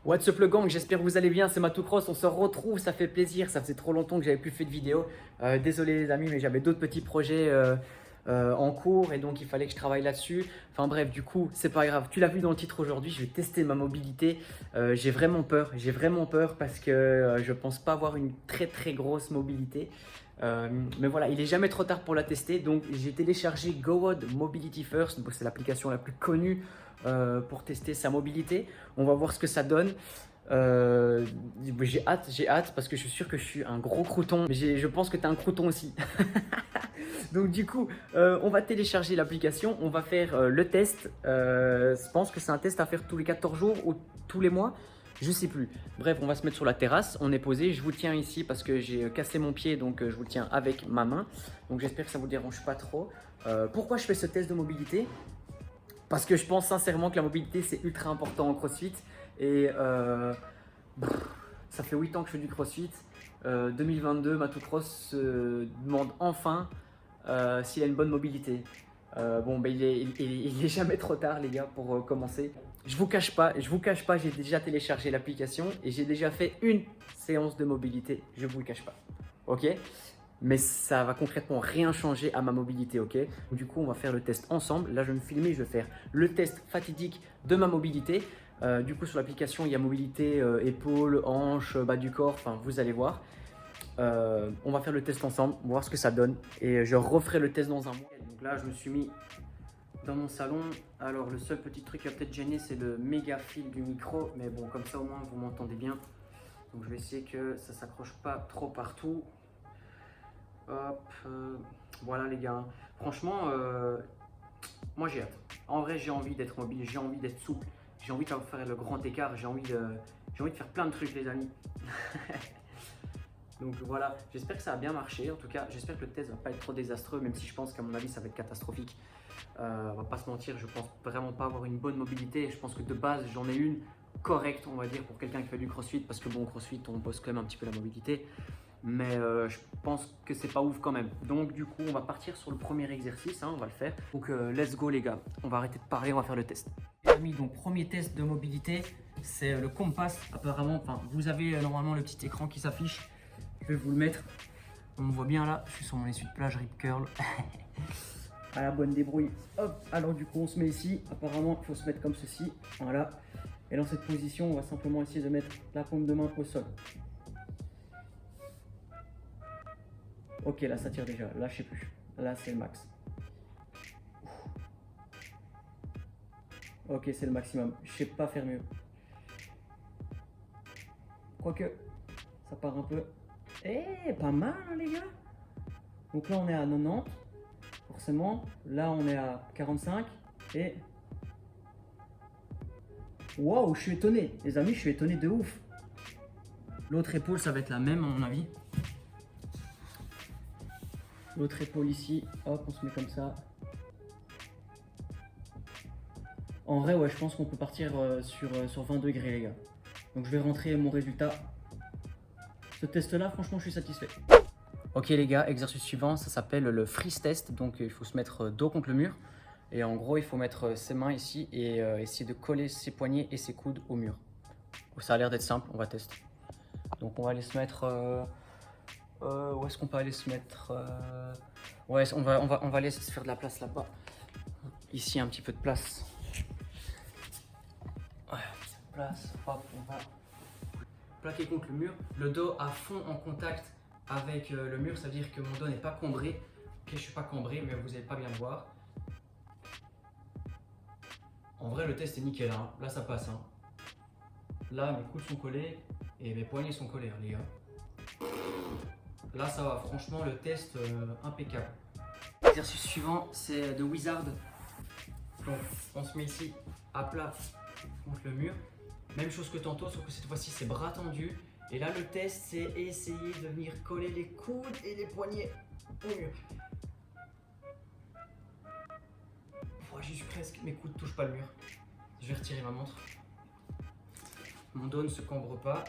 What's up le gang, j'espère que vous allez bien, c'est Matoucross, on se retrouve, ça fait plaisir, ça faisait trop longtemps que j'avais plus fait de vidéo. Désolé les amis, mais j'avais d'autres petits projets en cours et donc il fallait que je travaille là-dessus. Enfin bref, du coup, c'est pas grave, tu l'as vu dans le titre aujourd'hui, je vais tester ma mobilité. J'ai vraiment peur parce que je pense pas avoir une très grosse mobilité. Mais voilà, il est jamais trop tard pour la tester, donc j'ai téléchargé GoWOD Mobility First, c'est l'application la plus connue pour tester sa mobilité. On va voir ce que ça donne. Euh, j'ai hâte parce que je suis sûr que je suis un gros crouton. Mais je pense que tu es un crouton aussi. Donc du coup, on va télécharger l'application, on va faire le test. Je pense que c'est un test à faire tous les 14 jours ou tous les mois. Je sais plus. Bref, on va se mettre sur la terrasse, on est posé. Je vous tiens ici parce que j'ai cassé mon pied, donc je vous le tiens avec ma main. Donc j'espère que ça vous dérange pas trop. Pourquoi je fais ce test de mobilité? Parce que je pense sincèrement que la mobilité c'est ultra important en CrossFit et ça fait 8 ans que je fais du CrossFit. 2022, Matoucross se demande enfin s'il a une bonne mobilité. Bon, ben, il est jamais trop tard les gars pour commencer. Je vous cache pas, j'ai déjà téléchargé l'application et j'ai déjà fait une séance de mobilité. Je vous le cache pas. Ok? Mais ça va concrètement rien changer à ma mobilité, ok? Du coup, on va faire le test ensemble. Là, je vais me filmer, je vais faire le test fatidique de ma mobilité. Du coup, sur l'application, il y a mobilité épaules, hanches, bas du corps, enfin, vous allez voir. On va faire le test ensemble, on va voir ce que ça donne. Et je referai le test dans un mois. Donc là, je me suis mis dans mon salon. Alors, le seul petit truc qui va peut-être gêner, c'est le méga fil du micro. Mais bon, comme ça, au moins, vous m'entendez bien. Donc, je vais essayer que ça ne s'accroche pas trop partout. Hop, voilà les gars. Franchement, moi j'ai hâte. En vrai, j'ai envie d'être mobile, j'ai envie d'être souple, j'ai envie de faire le grand écart, j'ai envie de faire plein de trucs, les amis. Donc voilà, j'espère que ça a bien marché. En tout cas, j'espère que le test va pas être trop désastreux, même si je pense qu'à mon avis, ça va être catastrophique. On va pas se mentir, je pense vraiment pas avoir une bonne mobilité. Je pense que de base, j'en ai une correcte, on va dire, pour quelqu'un qui fait du CrossFit, parce que bon, CrossFit, on bosse quand même un petit peu la mobilité. Mais je pense que c'est pas ouf quand même. Donc du coup, on va partir sur le premier exercice, hein, on va le faire. Donc let's go les gars, on va arrêter de parler, on va faire le test. Les amis, donc premier test de mobilité, c'est le Compass. Apparemment, enfin, vous avez normalement le petit écran qui s'affiche. Je vais vous le mettre. On me voit bien là, je suis sur mon essuie de plage Rip Curl. À la bonne débrouille. Hop, alors du coup, on se met ici. Apparemment, il faut se mettre comme ceci. Voilà. Et dans cette position, on va simplement essayer de mettre la paume de main au sol. Ok, là ça tire déjà, là je sais plus. Là c'est le max. Ok, c'est le maximum. Je sais pas faire mieux. Quoique, ça part un peu. Eh, pas mal hein, les gars. Donc là on est à 90, forcément. Là on est à 45 et... Waouh, je suis étonné. Les amis, je suis étonné de ouf. L'autre épaule, ça va être la même à mon avis. L'autre épaule ici, hop, on se met comme ça. En vrai, ouais, je pense qu'on peut partir sur 20 degrés, les gars. Donc je vais rentrer mon résultat. Ce test-là, franchement, je suis satisfait. Ok les gars, exercice suivant, ça s'appelle le freeze test. Donc il faut se mettre dos contre le mur. Et en gros, il faut mettre ses mains ici et essayer de coller ses poignets et ses coudes au mur. Ça a l'air d'être simple, on va tester. Donc on va aller se mettre... où est-ce qu'on peut aller se mettre Ouais, on va aller se faire de la place là-bas. Ici, un petit peu de place. Ouais, petite place. Hop, on va plaquer contre le mur. Le dos à fond en contact avec le mur, ça veut dire que mon dos n'est pas cambré. Ok, je suis pas cambré, mais vous n'allez pas bien le voir. En vrai, le test est nickel. Hein. Là, ça passe. Hein. Là, mes coudes sont collés et mes poignets sont collés, hein, les gars. Là, ça va. Franchement, le test impeccable. L'exercice suivant, c'est de Wizard. Donc, on se met ici à plat contre le mur. Même chose que tantôt, sauf que cette fois-ci, c'est bras tendus. Et là, le test, c'est essayer de venir coller les coudes et les poignets au mur. Oh, j'y suis presque. Mes coudes ne touchent pas le mur. Je vais retirer ma montre. Mon dos ne se cambre pas.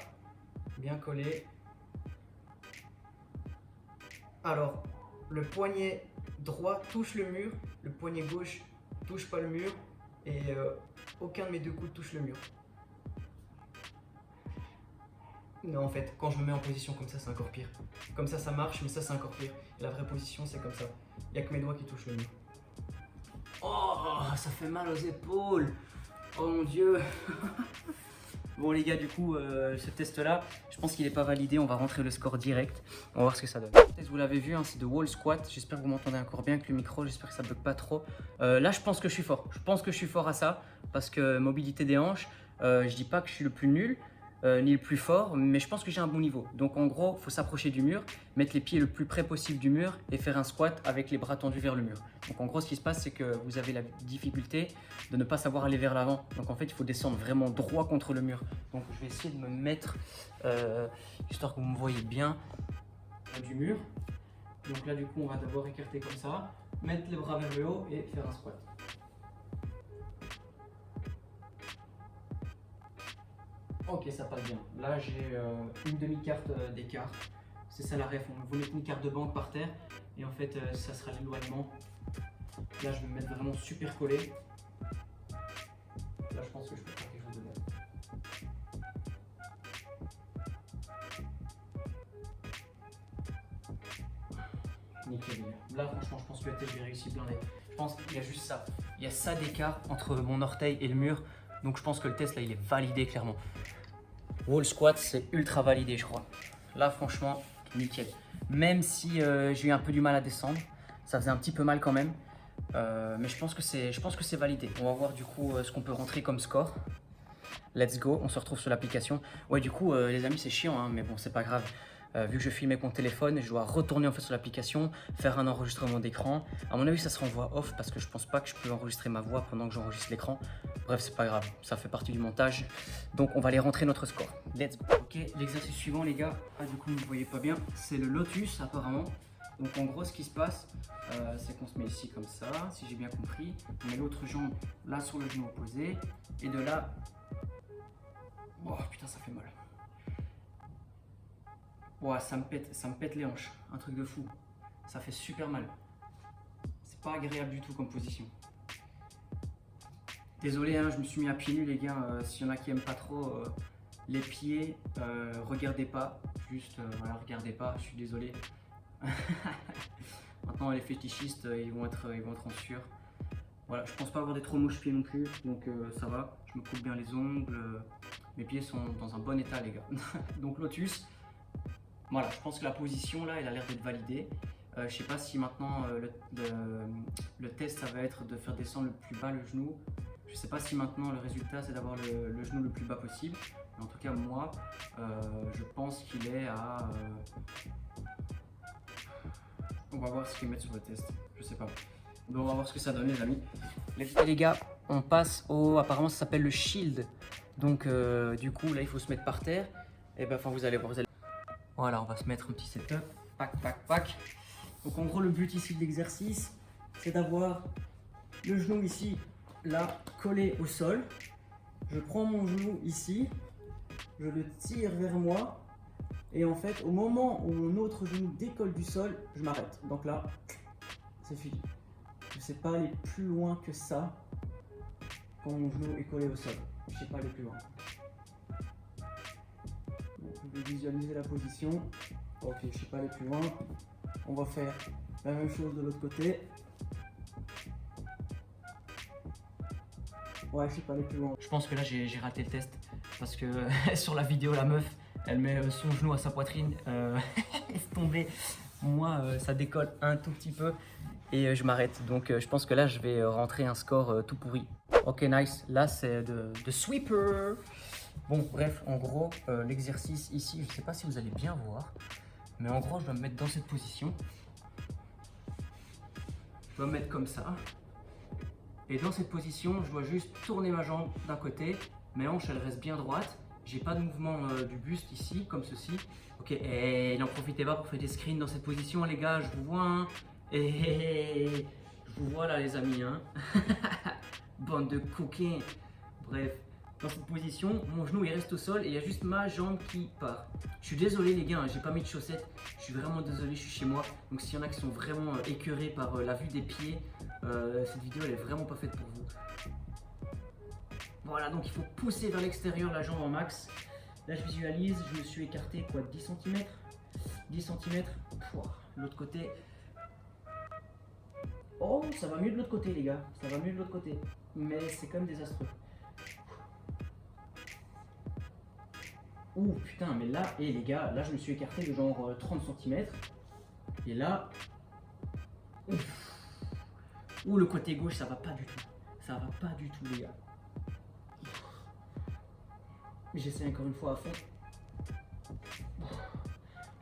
Bien collé. Alors, le poignet droit touche le mur, le poignet gauche touche pas le mur et aucun de mes deux coudes touche le mur. Non, en fait, quand je me mets en position comme ça, c'est encore pire. Comme ça marche, mais ça, c'est encore pire. Et la vraie position, c'est comme ça. Il n'y a que mes doigts qui touchent le mur. Oh, ça fait mal aux épaules. Oh mon Dieu. Bon les gars, du coup, ce test-là, je pense qu'il n'est pas validé. On va rentrer le score direct. On va voir ce que ça donne. Vous l'avez vu, hein, c'est de wall squat. J'espère que vous m'entendez encore bien avec le micro. J'espère que ça ne bug pas trop. Là, je pense que je suis fort. Je pense que je suis fort à ça. Parce que mobilité des hanches, je dis pas que je suis le plus nul. Ni le plus fort, mais je pense que j'ai un bon niveau. Donc en gros, il faut s'approcher du mur, mettre les pieds le plus près possible du mur et faire un squat avec les bras tendus vers le mur. Donc en gros, ce qui se passe, c'est que vous avez la difficulté de ne pas savoir aller vers l'avant. Donc en fait, il faut descendre vraiment droit contre le mur. Donc je vais essayer de me mettre, histoire que vous me voyez bien, du mur. Donc là, du coup, on va d'abord écarter comme ça, mettre les bras vers le haut et faire un squat. Ok, ça passe bien. Là, j'ai une demi-carte d'écart. C'est ça la ref. On vous met une carte de banque par terre et en fait, ça sera l'éloignement. Là, je vais me mettre vraiment super collé. Là, je pense que je peux faire quelque chose de bien. Nickel. Là, franchement, je pense que le test, j'ai réussi blindé. Je pense qu'il y a juste ça. Il y a ça d'écart entre mon orteil et le mur. Donc, je pense que le test, là, il est validé clairement. Wall squat, c'est ultra validé, je crois. Là, franchement, nickel. Même si j'ai eu un peu du mal à descendre, ça faisait un petit peu mal quand même. Mais je pense que c'est validé. On va voir du coup ce qu'on peut rentrer comme score. Let's go, on se retrouve sur l'application. Ouais, du coup, les amis, c'est chiant, hein, mais bon, c'est pas grave. Vu que je filme avec mon téléphone, je dois retourner en fait sur l'application, faire un enregistrement d'écran. À mon avis, ça sera en voix off parce que je pense pas que je peux enregistrer ma voix pendant que j'enregistre l'écran. Bref, c'est pas grave, ça fait partie du montage. Donc, on va aller rentrer notre score. Let's go. Ok, l'exercice suivant, les gars. Ah, du coup, vous ne voyez pas bien. C'est le lotus, apparemment. Donc, en gros, ce qui se passe, c'est qu'on se met ici comme ça, si j'ai bien compris. On met l'autre jambe là sur le genou opposé. Et de là. Oh putain, ça fait mal. Ouais, ça me pète les hanches, un truc de fou. Ça fait super mal. C'est pas agréable du tout comme position. Désolé, hein, je me suis mis à pieds nus les gars. S'il y en a qui aiment pas trop les pieds, regardez pas. Juste, voilà, regardez pas. Je suis désolé. Maintenant, les fétichistes, ils vont être en sueur. Voilà, je pense pas avoir des trop moches pieds non plus, donc ça va. Je me coupe bien les ongles. Mes pieds sont dans un bon état les gars. Donc lotus. Voilà, je pense que la position là, elle a l'air d'être validée. Je sais pas si maintenant le test ça va être de faire descendre le plus bas le genou. Je sais pas si maintenant le résultat c'est d'avoir le genou le plus bas possible. Mais en tout cas moi, je pense qu'il est à... On va voir ce qu'ils mettent sur le test, je sais pas. Donc on va voir ce que ça donne les amis. Les gars, on passe au... Apparemment ça s'appelle le shield. Donc du coup là il faut se mettre par terre. Et ben enfin vous allez voir. Voilà, on va se mettre un petit setup, pac. Donc en gros le but ici de l'exercice, c'est d'avoir le genou ici, là, collé au sol. Je prends mon genou ici, je le tire vers moi. Et en fait, au moment où mon autre genou décolle du sol, je m'arrête. Donc là, c'est fini. Je ne sais pas aller plus loin que ça quand mon genou est collé au sol. Je ne sais pas aller plus loin. Je vais visualiser la position. Ok, je ne sais pas aller plus loin. On va faire la même chose de l'autre côté. Ouais, je ne sais pas aller plus loin. Je pense que là, j'ai raté le test. Parce que sur la vidéo, la meuf, elle met son genou à sa poitrine. Laisse tomber. Moi, ça décolle un tout petit peu. Et je m'arrête. Donc, je pense que là, je vais rentrer un score tout pourri. Ok, nice. Là, c'est de sweeper. Bon, bref, en gros, l'exercice ici, je ne sais pas si vous allez bien voir, mais en gros, je dois me mettre dans cette position. Je dois me mettre comme ça. Et dans cette position, je dois juste tourner ma jambe d'un côté. Mes hanches, elles restent bien droites. J'ai pas de mouvement du buste ici, comme ceci. Ok, et n'en profitez pas pour faire des screens dans cette position, les gars, je vous vois. Hein. Et je vous vois là, les amis. Hein. Bande de coquins. Bref. Dans cette position, mon genou il reste au sol et il y a juste ma jambe qui part. Je suis désolé les gars, hein, j'ai pas mis de chaussettes. Je suis vraiment désolé, je suis chez moi. Donc s'il y en a qui sont vraiment écœurés par la vue des pieds, cette vidéo elle est vraiment pas faite pour vous. Voilà, donc il faut pousser vers l'extérieur la jambe en max. Là, je visualise, je me suis écarté quoi, 10 cm 10 cm. L'autre côté. Oh, ça va mieux de l'autre côté, les gars. Ça va mieux de l'autre côté. Mais c'est quand même désastreux. Ouh, putain, mais là, les gars, là, je me suis écarté de genre 30 cm. Et là. Ouf. Ouh, le côté gauche, ça va pas du tout. Ça va pas du tout, les gars. J'essaie encore une fois à fond.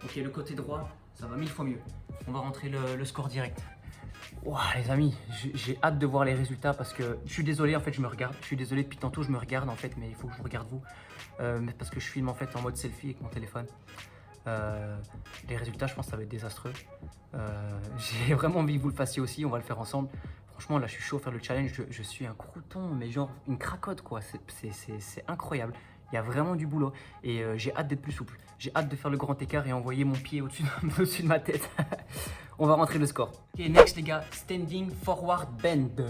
Ok, le côté droit, ça va 1000 fois mieux. On va rentrer le score direct. Ouah, les amis, j'ai hâte de voir les résultats parce que je suis désolé, en fait, je me regarde. Je suis désolé, depuis tantôt, je me regarde en fait, mais il faut que je vous regarde vous. Parce que je filme en fait en mode selfie avec mon téléphone. Les résultats, je pense que ça va être désastreux. J'ai vraiment envie que vous le fassiez aussi, on va le faire ensemble. Franchement, là, je suis chaud à faire le challenge. Je suis un crouton, mais genre une cracotte, quoi. C'est incroyable. Il y a vraiment du boulot et j'ai hâte d'être plus souple. J'ai hâte de faire le grand écart et envoyer mon pied au-dessus de ma tête. On va rentrer le score. Ok, next les gars, standing forward bend.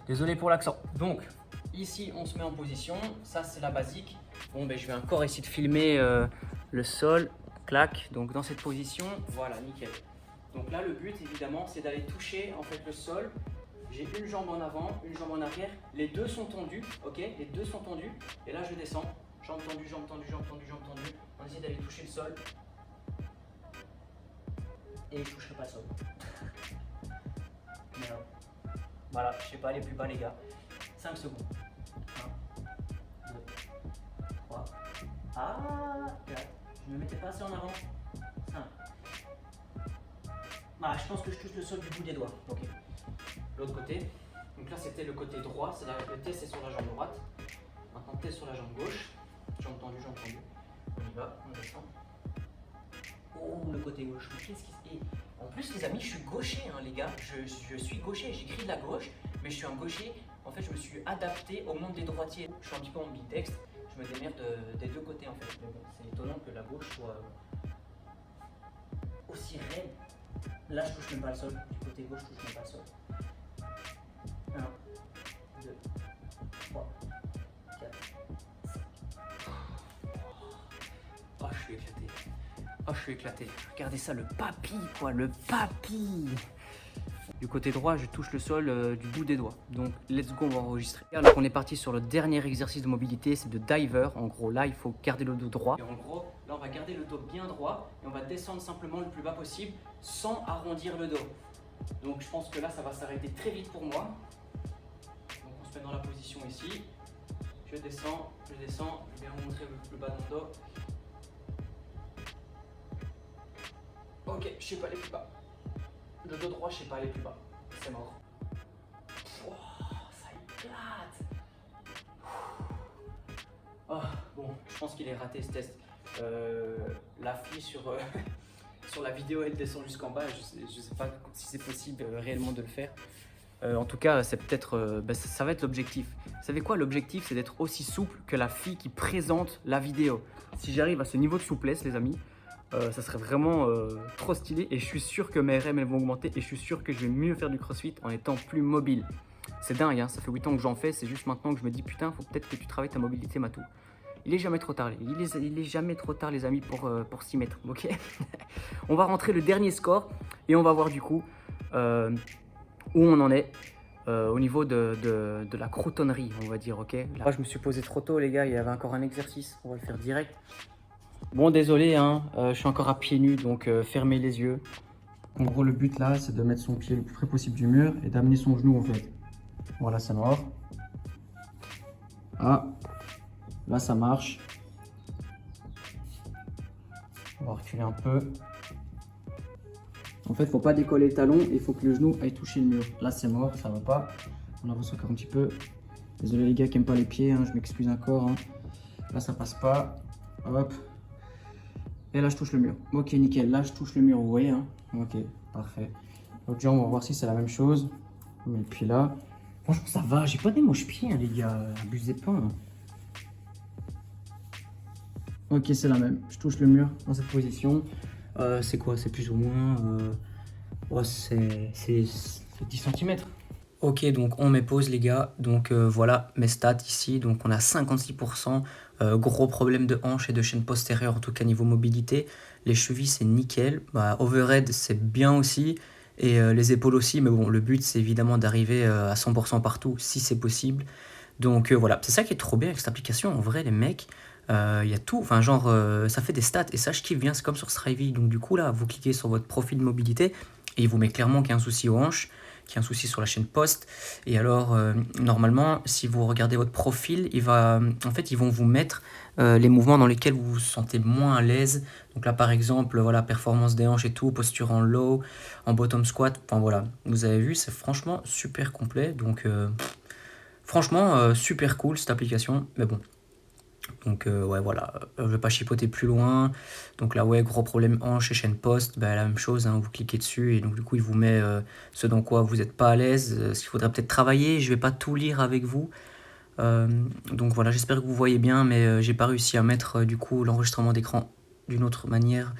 Désolé pour l'accent. Donc, ici, on se met en position. Ça, c'est la basique. Bon, ben, je vais encore essayer de filmer le sol. Clac. Donc, dans cette position, voilà, nickel. Donc là, le but, évidemment, c'est d'aller toucher en fait le sol. J'ai une jambe en avant, une jambe en arrière. Les deux sont tendus, ok? Les deux sont tendus. Et là, je descends. Jambe tendue, jambe tendue, jambe tendue, jambe tendue. On essaie d'aller toucher le sol. Et je ne toucherai pas le sol. Merde. Voilà, je ne sais pas aller plus bas, les gars. 5 secondes. 1, 2, 3. Ah, 4. Je ne me mettais pas assez en avant. 5. Ah, je pense que je touche le sol du bout des doigts. Ok. L'autre côté. Donc là, c'était le côté droit. Le test est sur la jambe droite. Maintenant, test sur la jambe gauche. Jambe tendue, jambe tendue. On y va, on descend. Oh, le côté gauche. Mais qu'est-ce qui se passe? En plus, les amis, je suis gaucher, hein, les gars. Je suis gaucher. J'écris de la gauche, mais je suis un gaucher. En fait, je me suis adapté au monde des droitiers. Je suis un petit peu ambidextre. Je me démerde des deux côtés, en fait. Mais bon, c'est étonnant que la gauche soit aussi raide. Là, je touche même pas le sol. Du côté gauche, je touche même pas le sol. 1, 2, 3, 4, 5. Oh, je suis éclaté. Oh, je suis éclaté. Regardez ça, le papy, quoi, le papy. Du côté droit, je touche le sol du bout des doigts. Donc, let's go, on va enregistrer. Donc, on est parti sur le dernier exercice de mobilité, c'est de diver. En gros, là, il faut garder le dos droit. Et en gros, là, on va garder le dos bien droit et on va descendre simplement le plus bas possible sans arrondir le dos. Donc, je pense que là, ça va s'arrêter très vite pour moi. Donc, on se met dans la position ici. Je descends, je vais bien remontrer le plus bas de mon dos. Ok, je sais pas aller plus bas. Le dos droit, je sais pas aller plus bas. C'est mort. Oh, ça éclate. Oh, bon, je pense qu'il est raté ce test. La fille sur la vidéo, elle descend jusqu'en bas. Je sais pas si c'est possible réellement de le faire. En tout cas, c'est peut-être, ça va être l'objectif. Vous savez quoi? L'objectif, c'est d'être aussi souple que la fille qui présente la vidéo. Si j'arrive à ce niveau de souplesse, les amis, ça serait vraiment trop stylé et je suis sûr que mes RM elles vont augmenter et je suis sûr que je vais mieux faire du crossfit en étant plus mobile. C'est dingue, hein, ça fait 8 ans que j'en fais, c'est juste maintenant que je me dis putain, faut peut-être que tu travailles ta mobilité, Matou. Il est jamais trop tard, il est jamais trop tard les amis pour s'y mettre, ok? On va rentrer le dernier score et on va voir du coup où on en est au niveau de la croutonnerie, on va dire, ok? Là, je me suis posé trop tôt les gars, il y avait encore un exercice, on va le faire direct. Bon, désolé, hein, je suis encore à pieds nus, donc fermez les yeux. En gros, le but là, c'est de mettre son pied le plus près possible du mur et d'amener son genou en fait. Voilà, c'est mort. Ah, là ça marche. On va reculer un peu. En fait, faut pas décoller le talon, il faut que le genou aille toucher le mur. Là, c'est mort, ça va pas. On avance encore un petit peu. Désolé les gars qui aiment pas les pieds, hein, je m'excuse encore. Hein. Là, ça passe pas. Hop. Et là, je touche le mur. Ok, nickel. Là, je touche le mur, vous voyez. Hein. Ok, parfait. L'autre jambe, on va voir si c'est la même chose. Et puis là, franchement, ça va. J'ai pas des moche-pieds, hein, les gars. Abusez pas. Hein. Ok, c'est la même. Je touche le mur dans cette position. C'est quoi? C'est plus ou moins... ouais, c'est 10 cm. Ok, donc on met pause les gars, donc voilà mes stats ici, donc on a 56%, gros problème de hanche et de chaîne postérieure, en tout cas niveau mobilité, les chevilles c'est nickel, bah, overhead c'est bien aussi, et les épaules aussi, mais bon le but c'est évidemment d'arriver à 100% partout si c'est possible, donc voilà, c'est ça qui est trop bien avec cette application, en vrai les mecs, il y a tout, enfin genre ça fait des stats, et ça je kiffe bien, c'est comme sur Strivey, donc du coup là vous cliquez sur votre profil de mobilité, et il vous met clairement qu'il y a un souci aux hanches, qu'il y a un souci sur la chaîne post. Et alors, normalement, si vous regardez votre profil, en fait, ils vont vous mettre les mouvements dans lesquels vous vous sentez moins à l'aise. Donc là, par exemple, voilà, performance des hanches et tout, posture en low, en bottom squat. Enfin voilà, vous avez vu, c'est franchement super complet. Donc, franchement, super cool cette application. Mais bon, donc ouais voilà, je vais pas chipoter plus loin. Donc là ouais, gros problème hanche et chaîne post, bah, la même chose, hein, vous cliquez dessus et donc du coup il vous met ce dans quoi vous n'êtes pas à l'aise, ce qu'il faudrait peut-être travailler, je vais pas tout lire avec vous. Euh, donc voilà, j'espère que vous voyez bien, mais j'ai pas réussi à mettre du coup l'enregistrement d'écran d'une autre manière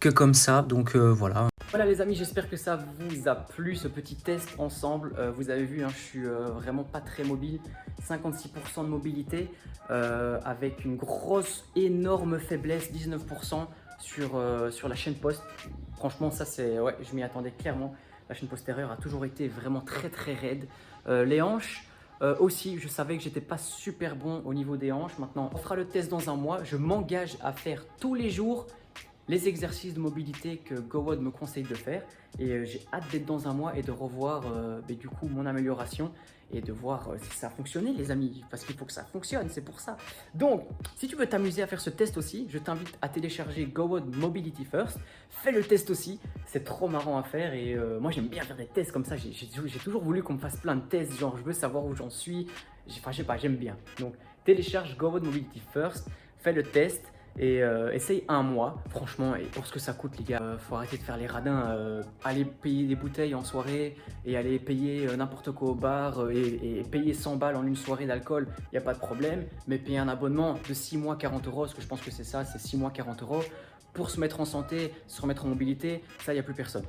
que comme ça, donc voilà. Voilà les amis, j'espère que ça vous a plu ce petit test ensemble. Vous avez vu, hein, je suis vraiment pas très mobile, 56% de mobilité avec une grosse énorme faiblesse, 19% sur la chaîne post. Franchement ça c'est, ouais, je m'y attendais clairement. La chaîne postérieure a toujours été vraiment très raide. Les hanches aussi, je savais que j'étais pas super bon au niveau des hanches. Maintenant on fera le test dans un mois, je m'engage à faire tous les jours les exercices de mobilité que GoWOD me conseille de faire, et j'ai hâte d'être dans un mois et de revoir du coup mon amélioration et de voir si ça a fonctionné les amis, parce qu'il faut que ça fonctionne, c'est pour ça. Donc si tu veux t'amuser à faire ce test aussi, je t'invite à télécharger GoWOD Mobility First, fais le test aussi, c'est trop marrant à faire, et moi j'aime bien faire des tests comme ça, j'ai toujours voulu qu'on me fasse plein de tests, genre je veux savoir où j'en suis, enfin je sais pas, j'aime bien. Donc télécharge GoWOD Mobility First, fais le test, et essaye un mois, franchement, et pour ce que ça coûte les gars, faut arrêter de faire les radins, aller payer des bouteilles en soirée et aller payer n'importe quoi au bar et payer 100 balles en une soirée d'alcool, il n'y a pas de problème, mais payer un abonnement de 6 mois 40 euros, parce que je pense que c'est ça, c'est 6 mois 40 euros, pour se mettre en santé, se remettre en mobilité, ça il n'y a plus personne.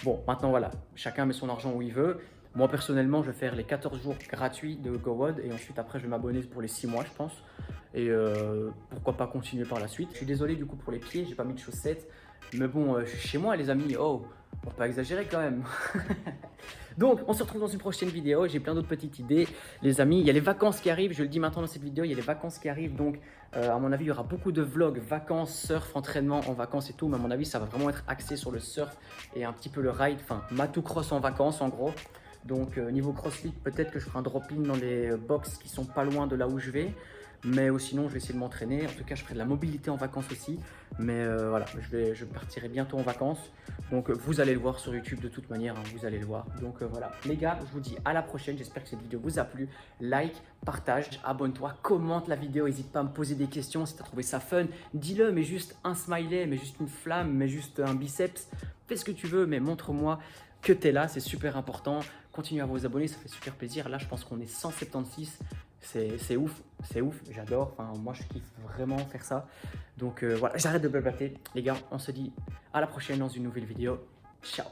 Bon, maintenant voilà, chacun met son argent où il veut. Moi personnellement, je vais faire les 14 jours gratuits de GoWOD et ensuite après je vais m'abonner pour les 6 mois je pense. Et pourquoi pas continuer par la suite. Je suis désolé du coup pour les pieds, j'ai pas mis de chaussettes. Mais bon, je suis chez moi les amis, oh, on peut pas exagérer quand même. Donc, on se retrouve dans une prochaine vidéo. J'ai plein d'autres petites idées. Les amis, il y a les vacances qui arrivent. Je le dis maintenant dans cette vidéo, il y a les vacances qui arrivent. Donc, à mon avis, il y aura beaucoup de vlogs, vacances, surf, entraînement en vacances et tout. Mais à mon avis, ça va vraiment être axé sur le surf et un petit peu le ride. Enfin, Matou Cross en vacances en gros. Donc, niveau CrossFit, peut-être que je ferai un drop-in dans les box qui sont pas loin de là où je vais. Mais sinon, je vais essayer de m'entraîner. En tout cas, je ferai de la mobilité en vacances aussi. Mais voilà, je partirai bientôt en vacances. Donc, vous allez le voir sur YouTube de toute manière. Hein, vous allez le voir. Donc, voilà. Les gars, je vous dis à la prochaine. J'espère que cette vidéo vous a plu. Like, partage, abonne-toi, commente la vidéo. N'hésite pas à me poser des questions si tu as trouvé ça fun. Dis-le, mais juste un smiley, mais juste une flamme, mais juste un biceps. Fais ce que tu veux, mais montre-moi que tu es là. C'est super important. Continuez à vous abonner, ça fait super plaisir. Là, je pense qu'on est 176. C'est ouf, j'adore. Enfin, moi, je kiffe vraiment faire ça. Donc voilà, j'arrête de blablater. Les gars, on se dit à la prochaine dans une nouvelle vidéo. Ciao.